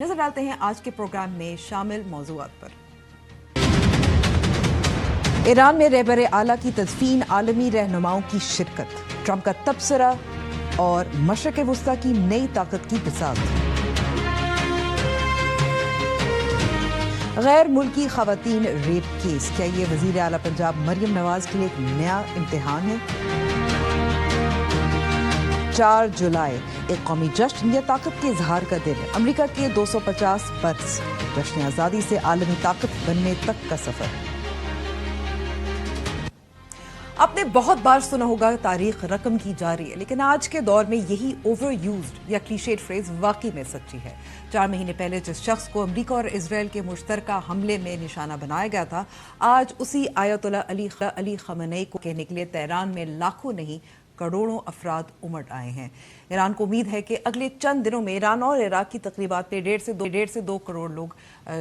नजर डालते हैं आज के प्रोग्राम में शामिल मौज़ूआत पर। ईरान में रहबर आला की तदफीन, आलमी रहनुमाओं की शिरकत, ट्रंप का तबसरा और मशरक़ वुस्ता की नई ताकत की बिसात। गैर मुल्की खवातीन रेप केस, क्या ये वज़ीर आला पंजाब मरियम नवाज के लिए एक नया इम्तिहान है? 4 जुलाई एक कौमी जश्न या ताकत के इजहार का दिन। अमेरिका के 250 बरस, जश्न आज़ादी से आलमी ताकत बनने तक का सफर। आपने बहुत बार सुना होगा तारीख रकम की जा रही है, लेकिन आज के दौर में यही ओवर यूज्ड या क्लीशेड फ्रेज वाकई में सच्ची है। 4 महीने पहले जिस शख्स को अमेरिका और इजराइल के मुश्तरका हमले में निशाना बनाया गया था, आज उसी आयतुल्लाह अली खamenei को कहने के लिए तेहरान में लाखों नहीं करोड़ों अफराद उमड़ आए हैं। ईरान को उम्मीद है कि अगले चंद दिनों में ईरान और इराक की तकरीबात में 1.5 से 2 करोड़ लोग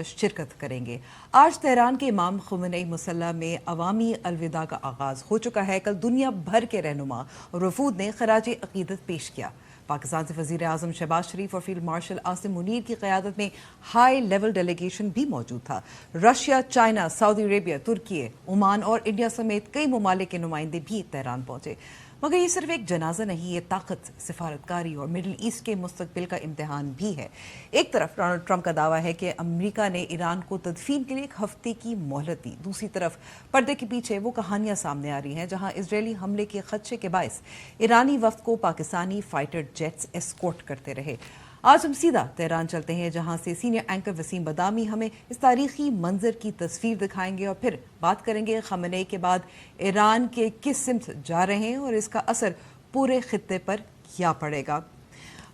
शिरकत करेंगे। आज तेहरान के इमाम खamenei मुसल्ला में अवामी अलविदा का आगाज हो चुका है। कल दुनिया भर के रहनुमा और वफूद ने खराज अकीदत पेश किया। पाकिस्तान से वज़ीर आज़म शहबाज शरीफ और फील्ड मार्शल आसिम मुनीर की क़यादत में हाई लेवल डेलीगेशन भी मौजूद था। रशिया, चाइना, सऊदी अरेबिया, तुर्की, ओमान और इंडिया समेत कई ममालिक के नुमाइंदे भी तेहरान पहुंचे। मगर ये सिर्फ एक जनाजा नहीं, ये ताकत, सिफारतकारी और मिडिल ईस्ट के मुस्तकबिल का इम्तिहान भी है। एक तरफ डोनाल्ड ट्रंप का दावा है कि अमेरिका ने ईरान को तदफीन के लिए 1 हफ्ते की मोहलत दी। दूसरी तरफ पर्दे के पीछे वो कहानियां सामने आ रही हैं जहां इजरायली हमले के खदशे के बायस ईरानी वफ्द को पाकिस्तानी फाइटर जेट्स एस्कॉर्ट करते रहे। आज हम सीधा तेहरान चलते हैं, जहां से सीनियर एंकर वसीम बदामी हमें इस तारीखी मंजर की तस्वीर दिखाएंगे और फिर बात करेंगे खamenei के बाद ईरान के किस सिमत जा रहे हैं और इसका असर पूरे खित्ते पर क्या पड़ेगा।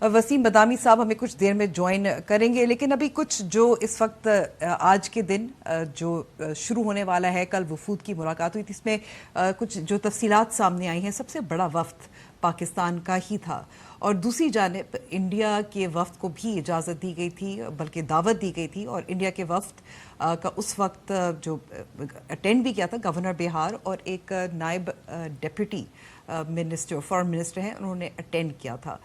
वसीम बदामी साहब हमें कुछ देर में ज्वाइन करेंगे, लेकिन अभी कुछ जो इस वक्त आज के दिन जो शुरू होने वाला है, कल वफूद की मुलाकात हुई थी, इसमें कुछ जो तफसीलात सामने आई हैं। सबसे बड़ा वफ्द पाकिस्तान का ही था और दूसरी जानिब इंडिया के वफ्द को भी इजाज़त दी गई थी, बल्कि दावत दी गई थी। और इंडिया के वफ्द का उस वक्त जो अटेंड भी किया था गवर्नर बिहार और एक नायब डिप्टी मिनिस्टर, फॉरेन मिनिस्टर हैं, उन्होंने अटेंड किया था।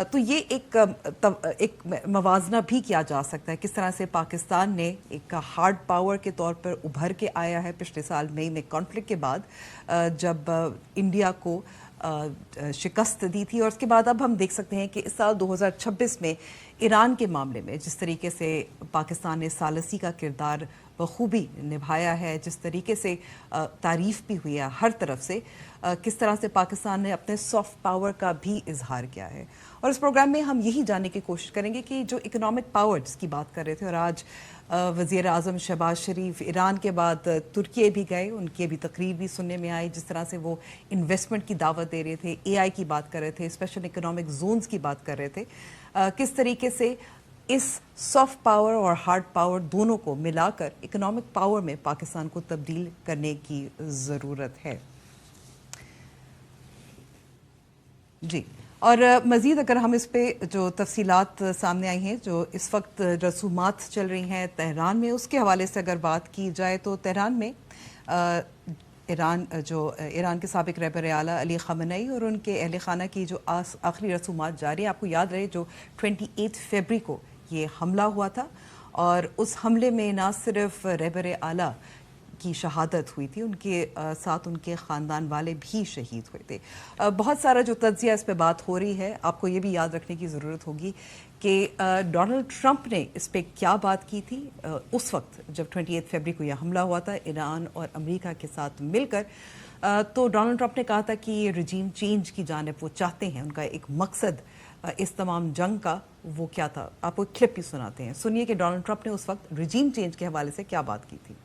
तो ये एक मवाजना भी किया जा सकता है किस तरह से पाकिस्तान ने एक हार्ड पावर के तौर पर उभर के आया है पिछले साल मई में कॉन्फ्लिक्ट के बाद, जब इंडिया को शिकस्त दी थी। और उसके बाद अब हम देख सकते हैं कि इस साल 2026 में ईरान के मामले में जिस तरीके से पाकिस्तान ने सालसी का किरदार बखूबी निभाया है, जिस तरीके से तारीफ भी हुई है हर तरफ से, किस तरह से पाकिस्तान ने अपने सॉफ्ट पावर का भी इजहार किया है। और इस प्रोग्राम में हम यही जानने की कोशिश करेंगे कि जो इकोनॉमिक पावर जिसकी बात कर रहे थे, और आज वज़ीर आज़म शहबाज शरीफ ईरान के बाद तुर्की भी गए, उनकी अभी तकरीर भी सुनने में आई, जिस तरह से वो इन्वेस्टमेंट की दावत दे रहे थे, AI की बात कर रहे थे, स्पेशल इकोनॉमिक जोन्स की बात कर रहे थे। किस तरीके से इस सॉफ्ट पावर और हार्ड पावर दोनों को मिलाकर इकोनॉमिक पावर में पाकिस्तान को तब्दील करने की ज़रूरत है। जी, और मज़ीद अगर हम इस पे जो तफसीलात सामने आई हैं, जो इस वक्त रसूमात चल रही हैं तेहरान में, उसके हवाले से अगर बात की जाए तो तेहरान में ईरान के साबिक रहबर आला अली खamenei और उनके अहल खाना की जो आखिरी रसूमात जारी है। आपको याद रहे जो 28 फरवरी को ये हमला हुआ था, और उस हमले में ना सिर्फ रहबर आला की शहादत हुई थी, उनके साथ उनके ख़ानदान वाले भी शहीद हुए थे। बहुत सारा जो तज्ज़िया इस पे बात हो रही है, आपको ये भी याद रखने की ज़रूरत होगी कि डोनाल्ड ट्रंप ने इस पे क्या बात की थी उस वक्त जब 28 फरवरी को यह हमला हुआ था ईरान और अमेरिका के साथ मिलकर। तो डोनाल्ड ट्रंप ने कहा था कि ये रजीम चेंज की जानिब वो चाहते हैं, उनका एक मकसद इस तमाम जंग का वो क्या था। आपको एक क्लिप भी सुनाते हैं, सुनिए कि डोनाल्ड ट्रंप ने उस वक्त रजीम चेंज के हवाले से क्या बात की थी।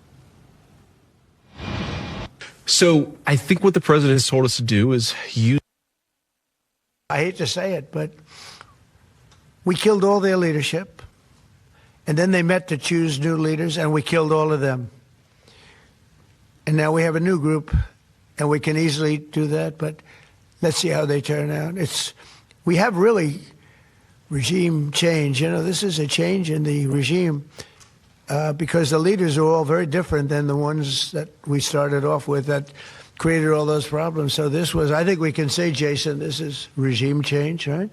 So I think what the president has told us to do is use. I hate to say it, but we killed all their leadership, and then they met to choose new leaders, and we killed all of them. And now we have a new group, and we can easily do that, but let's see how they turn out. We have really regime change. You know, this is a change in the regime. Because the leaders are all very different than the ones that we started off with that created all those problems. So this was, I think we can say, Jason, this is regime change, right?